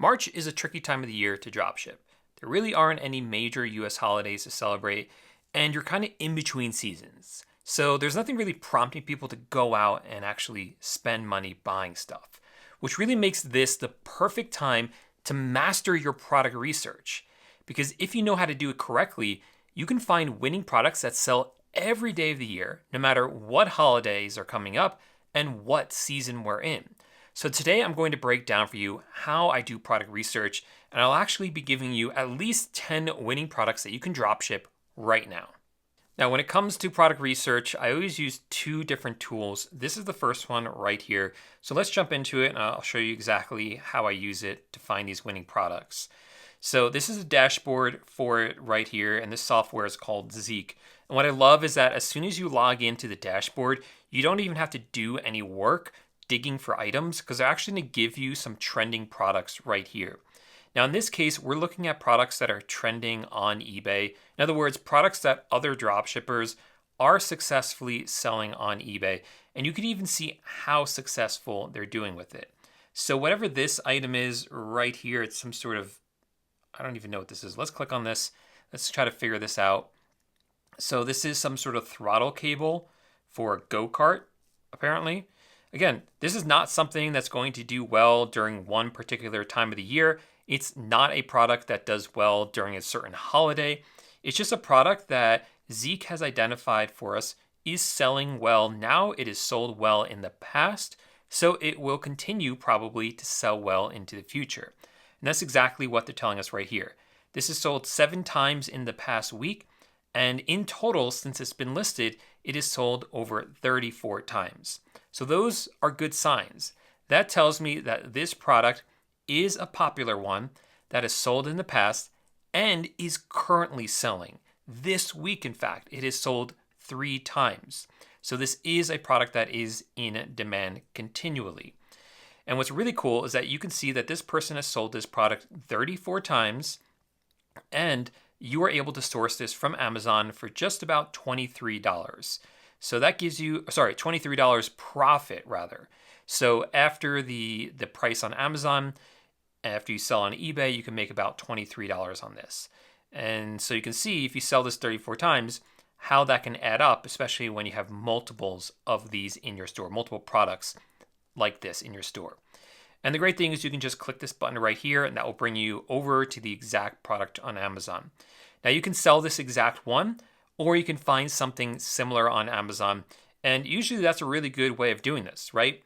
March is a tricky time of the year to dropship. There really aren't any major US holidays to celebrate, and you're kind of in between seasons. So there's nothing really prompting people to go out and actually spend money buying stuff, which really makes this the perfect time to master your product research. Because if you know how to do it correctly, you can find winning products that sell every day of the year, no matter what holidays are coming up and what season we're in. So today I'm going to break down for you how I do product research, and I'll actually be giving you at least 10 winning products that you can dropship right now. Now, when it comes to product research, I always use two different tools. This is the first one right here. So let's jump into it and I'll show you exactly how I use it to find these winning products. So this is a dashboard for it right here, and this software is called Zeke. And what I love is that as soon as you log into the dashboard, you don't even have to do any work digging for items because they're actually going to give you some trending products right here. Now, in this case, we're looking at products that are trending on eBay. In other words, products that other dropshippers are successfully selling on eBay. And you can even see how successful they're doing with it. So whatever this item is right here, it's some sort of, I don't even know what this is. Let's click on this. Let's try to figure this out. So this is some sort of throttle cable for a go-kart, apparently. Again, this is not something that's going to do well during one particular time of the year. It's not a product that does well during a certain holiday. It's just a product that Zeke has identified for us is selling well now. It has sold well in the past, so it will continue probably to sell well into the future. And that's exactly what they're telling us right here. This is sold 7 times in the past week, and in total, since it's been listed, it is sold over 34 times. So those are good signs. That tells me that this product is a popular one that is sold in the past and is currently selling. This week, in fact, it is sold 3 times. So this is a product that is in demand continually. And what's really cool is that you can see that this person has sold this product 34 times, and you are able to source this from Amazon for just about $23. So that gives you, $23 profit rather. So after the price on Amazon, after you sell on eBay, you can make about $23 on this. And so you can see if you sell this 34 times, how that can add up, especially when you have multiples of these in your store, multiple products like this in your store. And the great thing is you can just click this button right here and that will bring you over to the exact product on Amazon. Now you can sell this exact one, or you can find something similar on Amazon. And usually that's a really good way of doing this, right?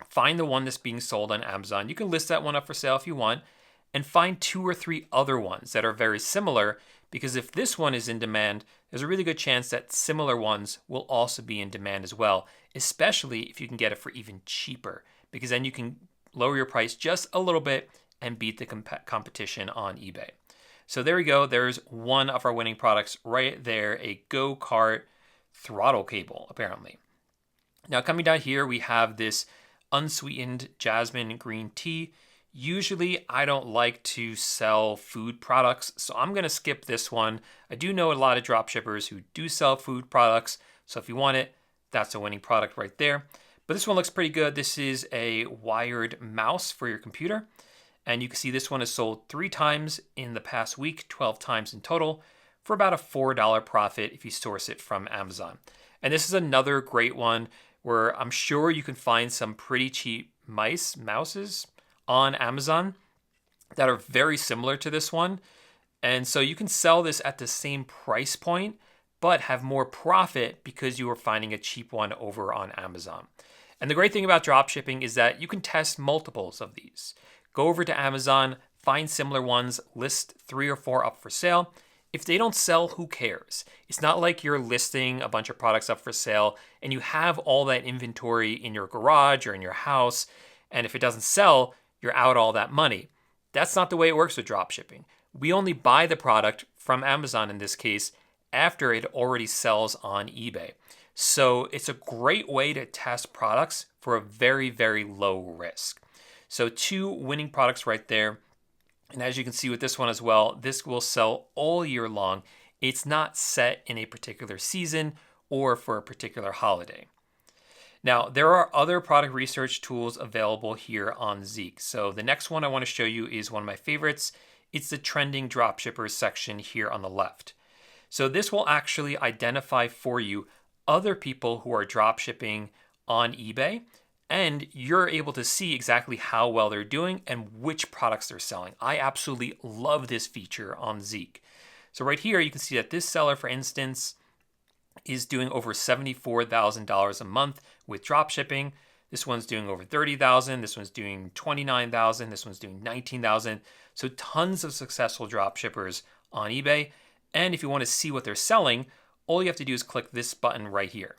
Find the one that's being sold on Amazon. You can list that one up for sale if you want, and find 2 or 3 other ones that are very similar, because if this one is in demand, there's a really good chance that similar ones will also be in demand as well, especially if you can get it for even cheaper, because then you can lower your price just a little bit and beat the competition on eBay. So there we go. There's one of our winning products right there, a go-kart throttle cable, apparently. Now coming down here, we have this unsweetened jasmine green tea. Usually I don't like to sell food products, so I'm going to skip this one. I do know a lot of dropshippers who do sell food products, so if you want it, that's a winning product right there. But this one looks pretty good. This is a wired mouse for your computer. And you can see this one is sold 3 times in the past week, 12 times in total, for about a $4 profit if you source it from Amazon. And this is another great one where I'm sure you can find some pretty cheap mouses on Amazon that are very similar to this one. And so you can sell this at the same price point, but have more profit because you are finding a cheap one over on Amazon. And the great thing about dropshipping is that you can test multiples of these. Go over to Amazon, find similar ones, list 3 or 4 up for sale. If they don't sell, who cares? It's not like you're listing a bunch of products up for sale and you have all that inventory in your garage or in your house, and if it doesn't sell, you're out all that money. That's not the way it works with dropshipping. We only buy the product from Amazon in this case after it already sells on eBay. So it's a great way to test products for a very, very low risk. So 2 winning products right there. And as you can see with this one as well, this will sell all year long. It's not set in a particular season or for a particular holiday. Now, there are other product research tools available here on Zeke. So the next one I want to show you is one of my favorites. It's the trending dropshippers section here on the left. So this will actually identify for you other people who are dropshipping on eBay, and you're able to see exactly how well they're doing and which products they're selling. I absolutely love this feature on Zeke. So right here, you can see that this seller, for instance, is doing over $74,000 a month with dropshipping. This one's doing over $30,000. This one's doing $29,000. This one's doing $19,000. So tons of successful dropshippers on eBay. And if you want to see what they're selling, all you have to do is click this button right here.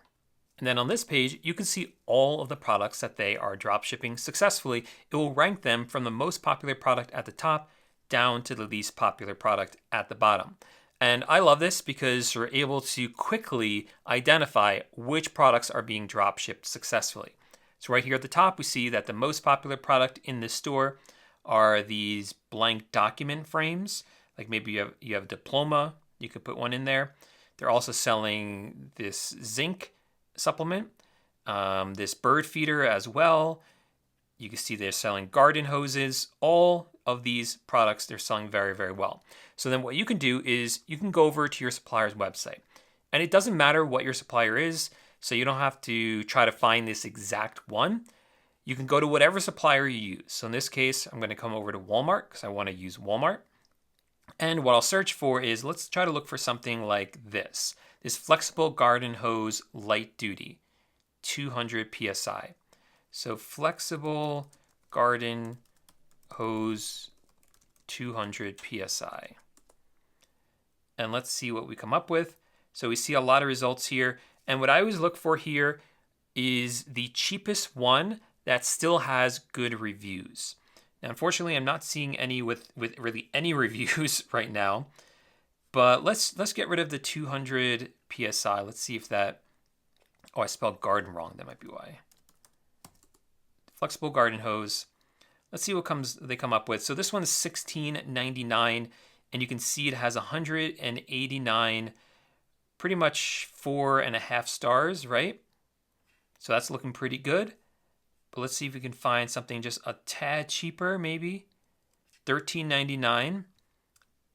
And then on this page, you can see all of the products that they are dropshipping successfully. It will rank them from the most popular product at the top down to the least popular product at the bottom. And I love this because you're able to quickly identify which products are being dropshipped successfully. So right here at the top, we see that the most popular product in this store are these blank document frames. Like maybe you have a diploma, you could put one in there. They're also selling this zinc supplement, this bird feeder as well. You can see they're selling garden hoses. All of these products they're selling very, very well. So then what you can do is you can go over to your supplier's website. And it doesn't matter what your supplier is, so you don't have to try to find this exact one. You can go to whatever supplier you use. So in this case, I'm going to come over to Walmart because I want to use Walmart. And what I'll search for is, let's try to look for something like this flexible garden hose light duty, 200 PSI. So flexible garden hose, 200 PSI. And let's see what we come up with. So we see a lot of results here. And what I always look for here is the cheapest one that still has good reviews. Now, unfortunately, I'm not seeing any with really any reviews right now. But let's get rid of the 200 PSI. Let's see if that... Oh, I spelled garden wrong. That might be why. Flexible garden hose. Let's see what they come up with. So this one is $16.99, and you can see it has 189, pretty much 4.5 stars, right? So that's looking pretty good. But let's see if we can find something just a tad cheaper, maybe. $13.99,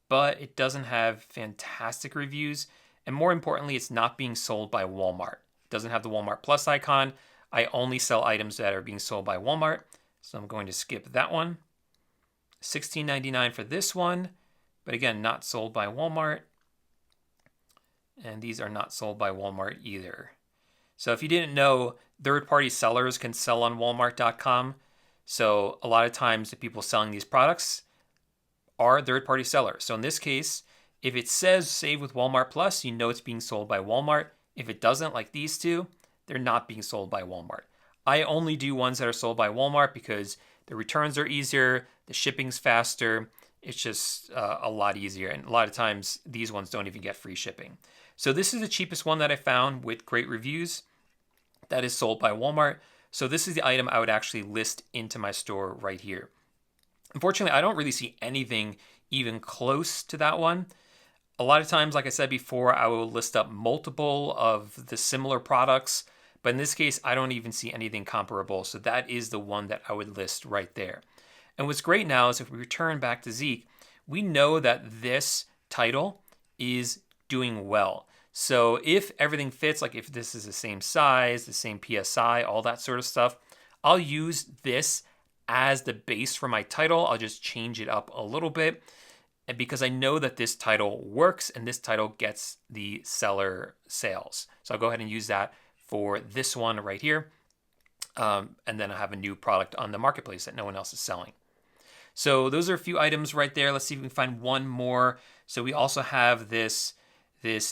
but it doesn't have fantastic reviews. And more importantly, it's not being sold by Walmart. It doesn't have the Walmart Plus icon. I only sell items that are being sold by Walmart. So I'm going to skip that one. $16.99 for this one. But again, not sold by Walmart. And these are not sold by Walmart either. So if you didn't know, third-party sellers can sell on Walmart.com. So a lot of times the people selling these products are third-party sellers. So in this case, if it says Save with Walmart Plus, you know it's being sold by Walmart. If it doesn't, like these two, they're not being sold by Walmart. I only do ones that are sold by Walmart because the returns are easier, the shipping's faster. It's just a lot easier. And a lot of times these ones don't even get free shipping. So this is the cheapest one that I found with great reviews that is sold by Walmart. So this is the item I would actually list into my store right here. Unfortunately, I don't really see anything even close to that one. A lot of times, like I said before, I will list up multiple of the similar products. But in this case, I don't even see anything comparable. So that is the one that I would list right there. And what's great now is if we return back to Zeke, we know that this title is doing well. So if everything fits, like if this is the same size, the same PSI, all that sort of stuff, I'll use this as the base for my title. I'll just change it up a little bit. And because I know that this title works and this title gets the seller sales. So I'll go ahead and use that for this one right here. And then I have a new product on the marketplace that no one else is selling. So those are a few items right there. Let's see if we can find one more. So we also have this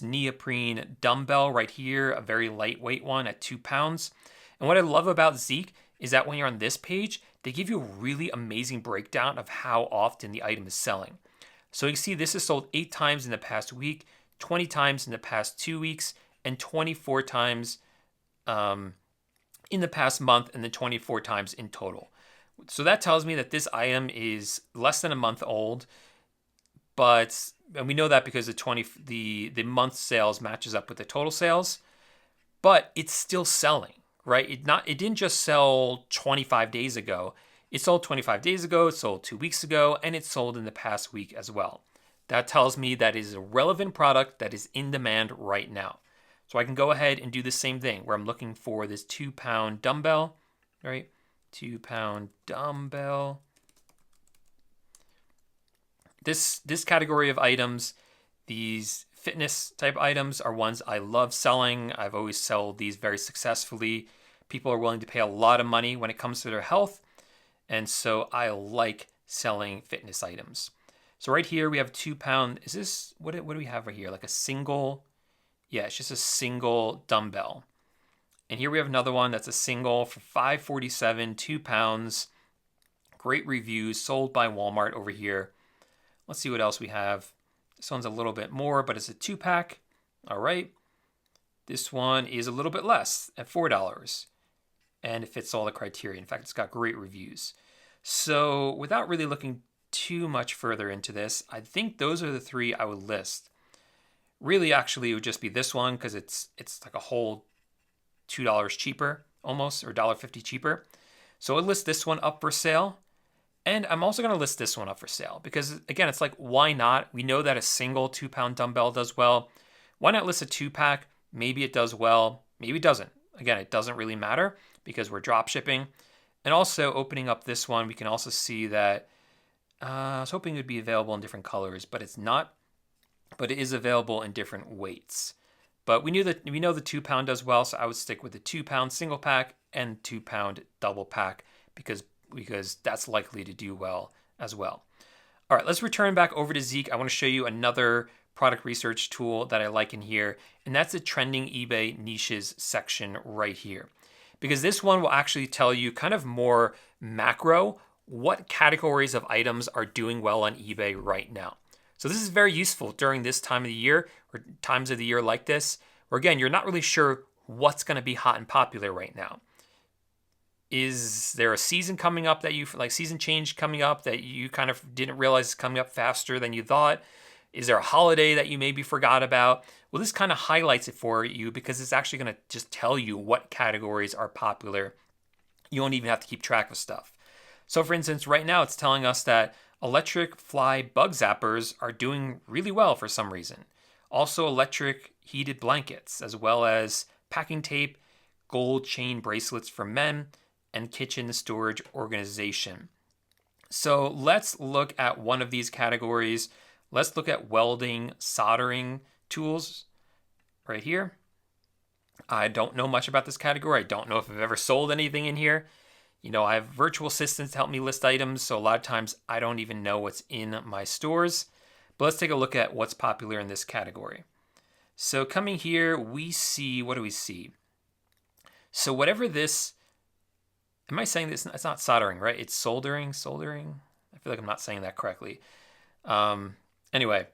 neoprene dumbbell right here, a very lightweight one at 2 pounds. And what I love about Zeke is that when you're on this page, they give you a really amazing breakdown of how often the item is selling. So you can see this is sold 8 times in the past week, 20 times in the past 2 weeks, and 24 times in the past month, and then 24 times in total. So that tells me that this item is less than a month old, and we know that because the month sales matches up with the total sales, but it's still selling, right? It didn't just sell 25 days ago. It sold 25 days ago, it sold 2 weeks ago, and it sold in the past week as well. That tells me that is a relevant product that is in demand right now. So I can go ahead and do the same thing where I'm looking for this 2-pound dumbbell, right? 2-pound dumbbell. This category of items, these fitness type items, are ones I love selling. I've always sold these very successfully. People are willing to pay a lot of money when it comes to their health, and so I like selling fitness items. So right here we have 2-pound. Is this what do we have right here? Like a single? Yeah, it's just a single dumbbell. And here we have another one that's a single for $5.47, 2 pounds. Great reviews, sold by Walmart over here. Let's see what else we have. This one's a little bit more, but it's a 2-pack. All right. This one is a little bit less at $4. And it fits all the criteria. In fact, it's got great reviews. So without really looking too much further into this, I think those are the 3 I would list. Really, actually, it would just be this one because it's like a whole $2 cheaper almost, or $1.50 cheaper. So I'll list this one up for sale. And I'm also going to list this one up for sale because, again, it's like, why not? We know that a single 2-pound dumbbell does well. Why not list a 2-pack? Maybe it does well. Maybe it doesn't. Again, it doesn't really matter because we're drop shipping. And also opening up this one, we can also see that I was hoping it would be available in different colors, but it's not. But it is available in different weights. But we know the 2-pound does well, so I would stick with the 2-pound single pack and 2-pound double pack because that's likely to do well as well. All right, let's return back over to Zeke. I want to show you another product research tool that I like in here, and that's the trending eBay niches section right here. Because this one will actually tell you kind of more macro what categories of items are doing well on eBay right now. So this is very useful during this time of the year or times of the year like this, where again, you're not really sure what's going to be hot and popular right now. Is there a season coming up that season change coming up that you kind of didn't realize is coming up faster than you thought? Is there a holiday that you maybe forgot about? Well, this kind of highlights it for you because it's actually going to just tell you what categories are popular. You won't even have to keep track of stuff. So for instance, right now it's telling us that electric fly bug zappers are doing really well for some reason. Also electric heated blankets, as well as packing tape, gold chain bracelets for men, and kitchen storage organization. So let's look at one of these categories. Let's look at welding, soldering tools right here. I don't know much about this category. I don't know if I've ever sold anything in here. You know, I have virtual assistants to help me list items, so a lot of times I don't even know what's in my stores. But let's take a look at what's popular in this category. So coming here, we see, what do we see? So whatever this, am I saying this? It's not soldering, right? It's soldering. I feel like I'm not saying that correctly. Anyway,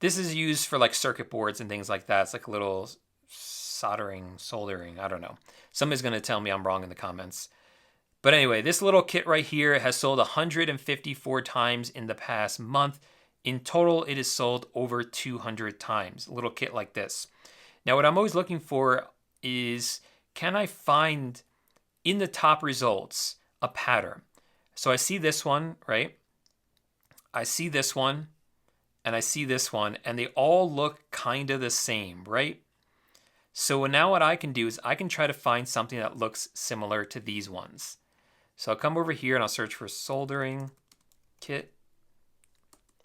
this is used for like circuit boards and things like that. It's like a little soldering, I don't know. Somebody's going to tell me I'm wrong in the comments. But anyway, this little kit right here has sold 154 times in the past month. In total, it is sold over 200 times, a little kit like this. Now, what I'm always looking for is, can I find in the top results a pattern? So I see this one, right? I see this one, and I see this one, and they all look kind of the same, right? So now what I can do is I can try to find something that looks similar to these ones. So I'll come over here and I'll search for soldering kit.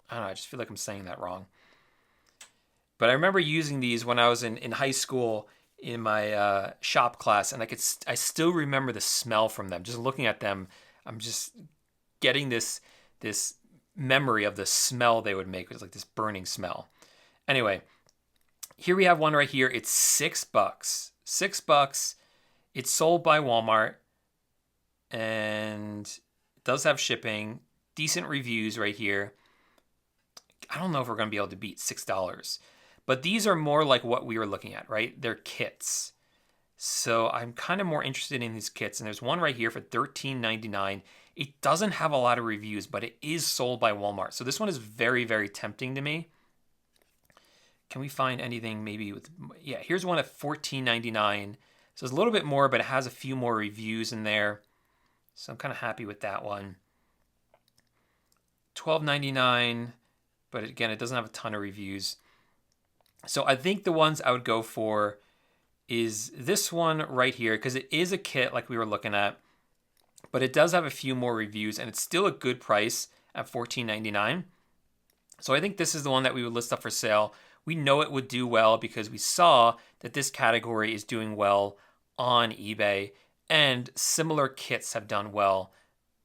I don't know, I just feel like I'm saying that wrong. But I remember using these when I was in high school in my shop class, and I still remember the smell from them. Just looking at them, I'm just getting this memory of the smell they would make. It was like this burning smell. Anyway, here we have one right here. It's $6. $6. It's sold by Walmart. And it does have shipping, decent reviews right here. I don't know if we're going to be able to beat $6, but these are more like what we were looking at, right? They're kits. So I'm kind of more interested in these kits. And there's one right here for $13.99. It doesn't have a lot of reviews, but it is sold by Walmart. So this one is very, very tempting to me. Can we find anything maybe with, yeah, here's one at $14.99. So it's a little bit more, but it has a few more reviews in there. So I'm kind of happy with that one. $12.99, but again, it doesn't have a ton of reviews. So I think the ones I would go for is this one right here, because it is a kit like we were looking at, but it does have a few more reviews, and it's still a good price at $14.99. So I think this is the one that we would list up for sale. We know it would do well because we saw that this category is doing well on eBay, and similar kits have done well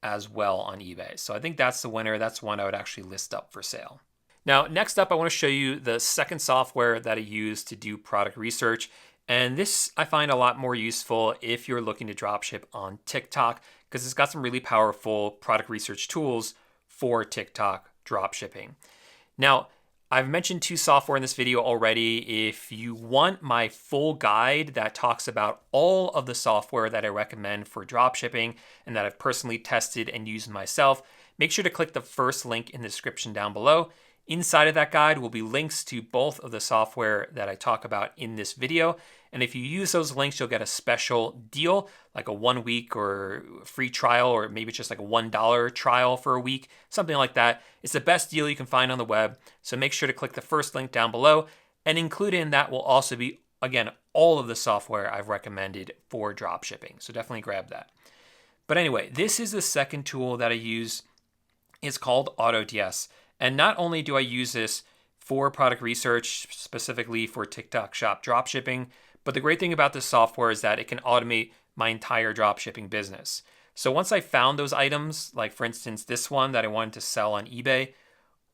as well on eBay. So I think that's the winner. That's one I would actually list up for sale. Now, next up, I want to show you the second software that I use to do product research. And this I find a lot more useful if you're looking to dropship on TikTok, because it's got some really powerful product research tools for TikTok dropshipping. Now, I've mentioned two software in this video already. If you want my full guide that talks about all of the software that I recommend for dropshipping and that I've personally tested and used myself, make sure to click the first link in the description down below. Inside of that guide will be links to both of the software that I talk about in this video. And if you use those links, you'll get a special deal, like a 1 week or free trial, or maybe it's just like a $1 trial for a week, something like that. It's the best deal you can find on the web. So make sure to click the first link down below, and included in that will also be, again, all of the software I've recommended for dropshipping. So definitely grab that. But anyway, this is the second tool that I use. It's called AutoDS. And not only do I use this for product research, specifically for TikTok Shop dropshipping, but the great thing about this software is that it can automate my entire dropshipping business. So once I found those items, like for instance, this one that I wanted to sell on eBay,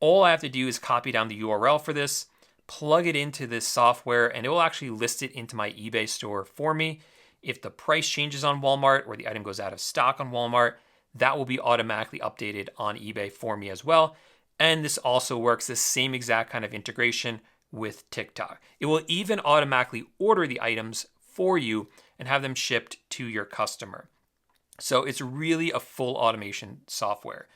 all I have to do is copy down the URL for this, plug it into this software, and it will actually list it into my eBay store for me. If the price changes on Walmart or the item goes out of stock on Walmart, that will be automatically updated on eBay for me as well. And this also works the same exact kind of integration with TikTok. It will even automatically order the items for you and have them shipped to your customer. So it's really a full automation software.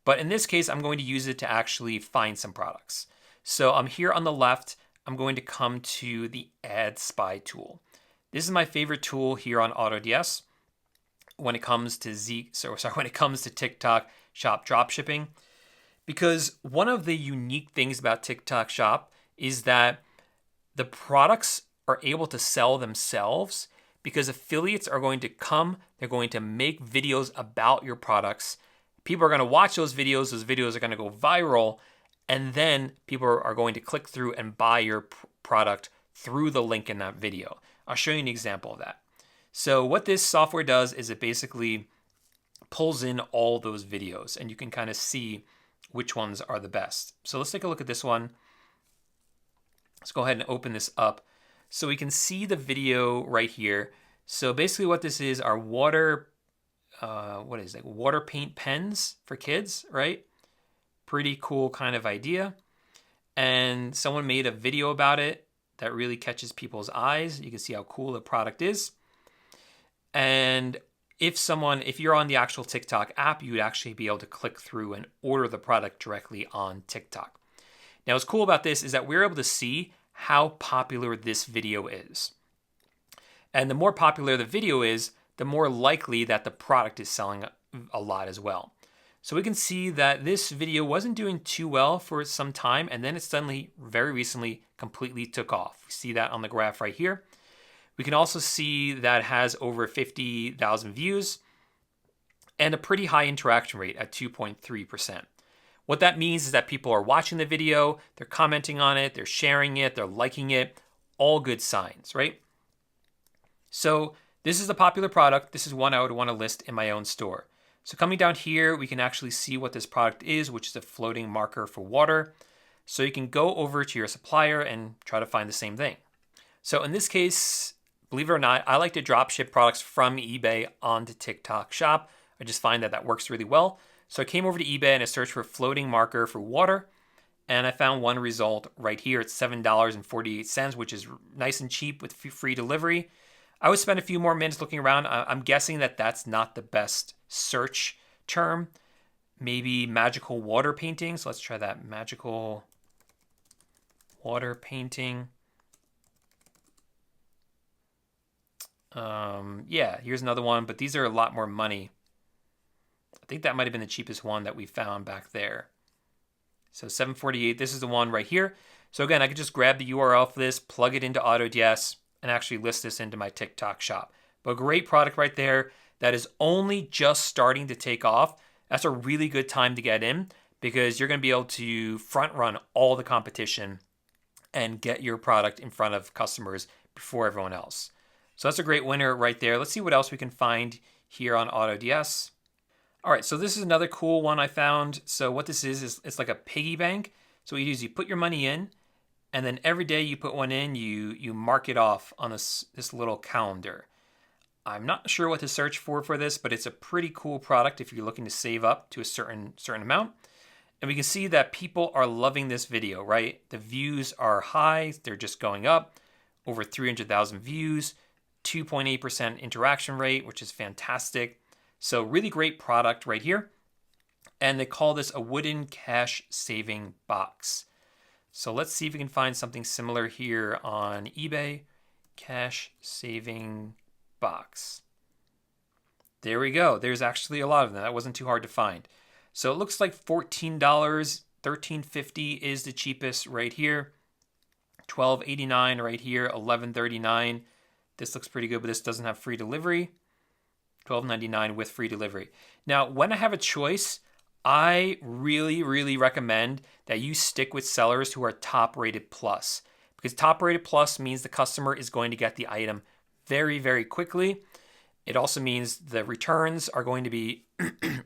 But in this case, I'm going to use it to actually find some products. So I'm here on the left, I'm going to come to the Ad Spy tool. This is my favorite tool here on AutoDS when it comes to when it comes to TikTok Shop dropshipping. Because one of the unique things about TikTok Shop is that the products are able to sell themselves, because affiliates are going to come, they're going to make videos about your products. People are going to watch those videos are going to go viral, and then people are going to click through and buy your product through the link in that video. I'll show you an example of that. So what this software does is it basically pulls in all those videos, and you can kind of see which ones are the best. So let's take a look at this one. Let's go ahead and open this up so we can see the video right here. So basically what this is are water paint pens for kids, right? Pretty cool kind of idea. And someone made a video about it that really catches people's eyes. You can see how cool the product is. And if you're on the actual TikTok app, you would actually be able to click through and order the product directly on TikTok. Now, what's cool about this is that we're able to see how popular this video is. And the more popular the video is, the more likely that the product is selling a lot as well. So we can see that this video wasn't doing too well for some time, and then it suddenly, very recently, completely took off. We see that on the graph right here. We can also see that it has over 50,000 views and a pretty high interaction rate at 2.3%. What that means is that people are watching the video, they're commenting on it, they're sharing it, they're liking it, all good signs, right? So this is a popular product. This is one I would want to list in my own store. So coming down here, we can actually see what this product is, which is a floating marker for water. So you can go over to your supplier and try to find the same thing. So in this case, believe it or not, I like to drop ship products from eBay onto TikTok Shop. I just find that works really well. So I came over to eBay and I searched for floating marker for water, and I found one result right here. It's $7.48, which is nice and cheap with free delivery. I would spend a few more minutes looking around. I'm guessing that that's not the best search term. Maybe magical water painting. So let's try that. Magical water painting. Yeah, here's another one, but these are a lot more money. I think that might have been the cheapest one that we found back there. So 748, this is the one right here. So again, I could just grab the URL for this, plug it into AutoDS, and actually list this into my TikTok shop. But great product right there that is only just starting to take off. That's a really good time to get in because you're going to be able to front run all the competition and get your product in front of customers before everyone else. So that's a great winner right there. Let's see what else we can find here on AutoDS. All right, so this is another cool one I found. So what this is it's like a piggy bank. So what you do is you put your money in, and then every day you put one in, you mark it off on this little calendar. I'm not sure what to search for this, but it's a pretty cool product if you're looking to save up to a certain amount. And we can see that people are loving this video, right? The views are high, they're just going up. Over 300,000 views, 2.8% interaction rate, which is fantastic. So really great product right here. And they call this a wooden cash saving box. So let's see if we can find something similar here on eBay. Cash saving box. There we go. There's actually a lot of them. That wasn't too hard to find. So it looks like $14, $13.50 is the cheapest right here. $12.89 right here, $11.39. This looks pretty good, but this doesn't have free delivery. $12.99 with free delivery. Now, when I have a choice, I really recommend that you stick with sellers who are top rated plus, because top rated plus means the customer is going to get the item very quickly. It also means the returns are going to be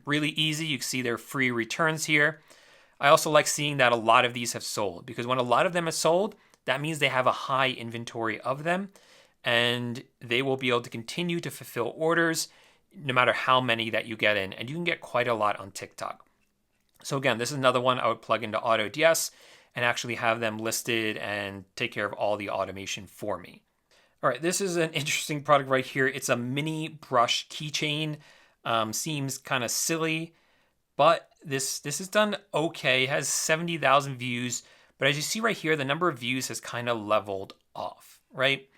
really easy. You can see their free returns here. I also like seeing that a lot of these have sold, because when a lot of them have sold, that means they have a high inventory of them and they will be able to continue to fulfill orders no matter how many that you get in. And you can get quite a lot on TikTok. So again, this is another one I would plug into AutoDS and actually have them listed and take care of all the automation for me. All right, this is an interesting product right here. It's a mini brush keychain. Seems kind of silly, but this is done okay. It has 70,000 views, but as you see right here, the number of views has kind of leveled off, right?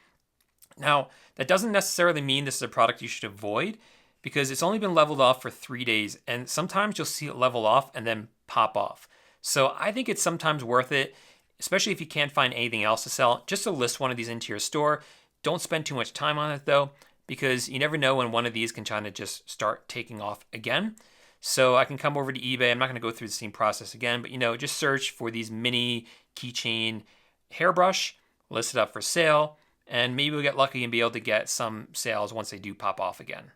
Now, that doesn't necessarily mean this is a product you should avoid, because it's only been leveled off for 3 days, and sometimes you'll see it level off and then pop off. So I think it's sometimes worth it, especially if you can't find anything else to sell, just to list one of these into your store. Don't spend too much time on it though, because you never know when one of these can kind of just start taking off again. So I can come over to eBay. I'm not going to go through the same process again, but just search for these mini keychain hairbrush, list it up for sale, and maybe we'll get lucky and be able to get some sales once they do pop off again.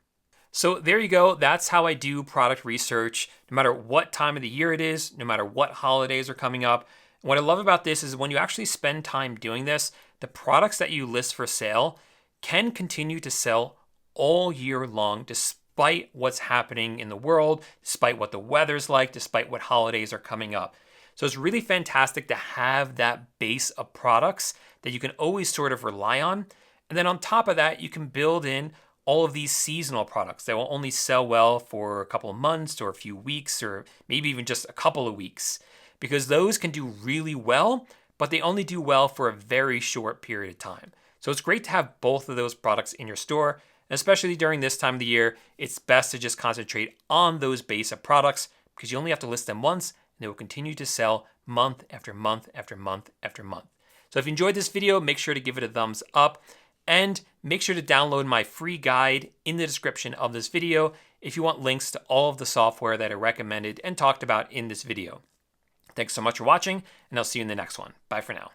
So there you go. That's how I do product research, no matter what time of the year it is, no matter what holidays are coming up. What I love about this is when you actually spend time doing this, the products that you list for sale can continue to sell all year long, despite what's happening in the world, despite what the weather's like, despite what holidays are coming up. So it's really fantastic to have that base of products that you can always sort of rely on. And then on top of that, you can build in all of these seasonal products that will only sell well for a couple of months or a few weeks or maybe even just a couple of weeks, because those can do really well, but they only do well for a very short period of time. So it's great to have both of those products in your store, and especially during this time of the year, it's best to just concentrate on those base of products because you only have to list them once and they will continue to sell month after month after month after month. So if you enjoyed this video, make sure to give it a thumbs up. And make sure to download my free guide in the description of this video if you want links to all of the software that I recommended and talked about in this video. Thanks so much for watching, and I'll see you in the next one. Bye for now.